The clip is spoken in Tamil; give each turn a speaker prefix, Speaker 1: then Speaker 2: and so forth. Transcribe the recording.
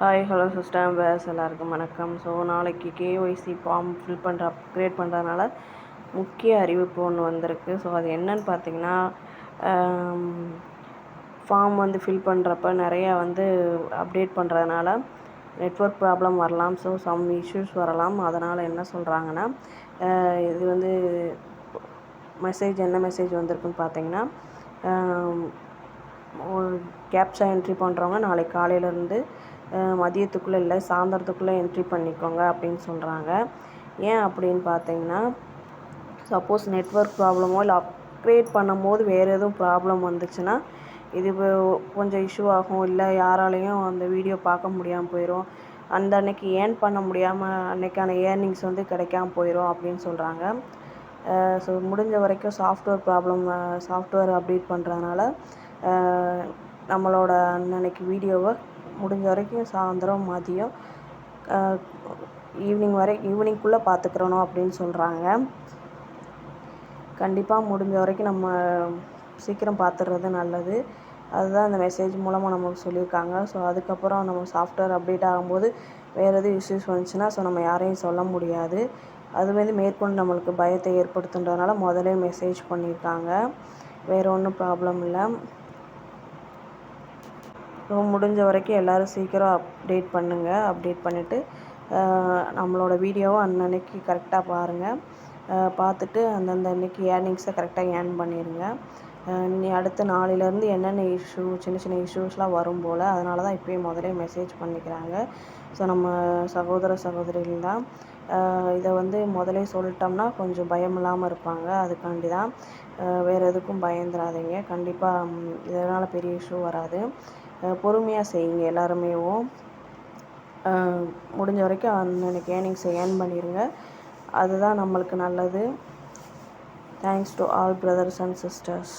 Speaker 1: ஹாய் ஹலோ சிஸ்டம் வேஸ் எல்லாருக்கும் வணக்கம். ஸோ நாளைக்கு கேஒய்சி ஃபார்ம் க்ரியேட் பண்ணுறதுனால முக்கிய அறிவிப்பு ஒன்று வந்திருக்கு. ஸோ அது என்னன்னு பார்த்தீங்கன்னா, ஃபார்ம் ஃபில் பண்ணுறப்ப நிறையா அப்டேட் பண்ணுறதுனால நெட்வொர்க் ப்ராப்ளம் வரலாம். ஸோ சம் இஷ்யூஸ் வரலாம். அதனால் என்ன சொல்கிறாங்கன்னா, இது என்ன மெசேஜ் வந்திருக்குன்னு பார்த்தீங்கன்னா, கேப்சா என்ட்ரி பண்ணுறவங்க நாளைக்கு காலையிலேருந்து மதியத்துக்குள்ளே இல்லை சாயந்தரத்துக்குள்ளே என்ட்ரி பண்ணிக்கோங்க அப்படின்னு சொல்கிறாங்க. ஏன் அப்படின்னு பார்த்தீங்கன்னா, சப்போஸ் நெட்வொர்க் ப்ராப்ளமோ இல்லை அப்கிரேட் பண்ணும்போது வேறு எதுவும் ப்ராப்ளம் வந்துச்சுன்னா இது கொஞ்சம் இஷ்யூ ஆகும். இல்லை யாராலையும் அந்த வீடியோ பார்க்க முடியாமல் போயிடும். அந்த அன்னைக்கு ஏர்ன் பண்ண முடியாமல் அன்னைக்கான ஏர்னிங்ஸ் கிடைக்காம போயிடும் அப்படின்னு சொல்கிறாங்க. ஸோ முடிஞ்ச வரைக்கும் சாஃப்ட்வேர் அப்டேட் பண்ணுறதுனால நம்மளோட அன்னன்னைக்கு வீடியோவை முடிஞ்ச வரைக்கும் சாயந்தரம் மதியம் ஈவினிங்குள்ளே பார்த்துக்கிறணும் அப்படின்னு சொல்கிறாங்க. கண்டிப்பாக முடிஞ்ச வரைக்கும் நம்ம சீக்கிரம் பார்த்துடுறது நல்லது. அதுதான் அந்த மெசேஜ் மூலமாக நமக்கு சொல்லியிருக்காங்க. ஸோ அதுக்கப்புறம் நம்ம சாஃப்ட்வேர் அப்டேட் ஆகும்போது வேறு எதுவும் இஷ்யூஸ் வந்துச்சுன்னா நம்ம யாரையும் சொல்ல முடியாது. அது மேற்கொண்டு நம்மளுக்கு பயத்தை ஏற்படுத்துன்றதுனால முதலே மெசேஜ் பண்ணியிருக்காங்க. வேறு ஒன்றும் ப்ராப்ளம் இல்லை. ஸோ முடிஞ்ச வரைக்கும் எல்லோரும் சீக்கிரம் அப்டேட் பண்ணுங்கள். அப்டேட் பண்ணிவிட்டு நம்மளோட வீடியோவை அன்னன்னைக்கு கரெக்டாக பாருங்கள். பார்த்துட்டு அந்தந்த அன்னைக்கு ஏர்னிங்ஸை கரெக்டாக ஏர்ன் பண்ணிடுங்க. அடுத்த நாளிலேருந்து என்னென்ன சின்ன சின்ன இஷ்யூஸ்லாம் வரும் போல், அதனால தான் இப்போயே முதலே மெசேஜ் பண்ணிக்கிறாங்க. ஸோ நம்ம சகோதரிகள் தான் இதை முதலே சொல்லிட்டோம்னா கொஞ்சம் பயம் இல்லாமல் இருப்பாங்க. அதுக்காண்டி தான். வேறு எதுக்கும் பயந்துடாதீங்க. கண்டிப்பாக இதனால் பெரிய இஷ்யூ வராது. பொறுமையாக செய்யுங்க. எல்லாருமேவும் முடிஞ்ச வரைக்கும் அன்னைக்கு ஏர்னிங்ஸை ஏர்ன் பண்ணிடுங்க. அதுதான் நம்மளுக்கு நல்லது. Thanks to all brothers and sisters.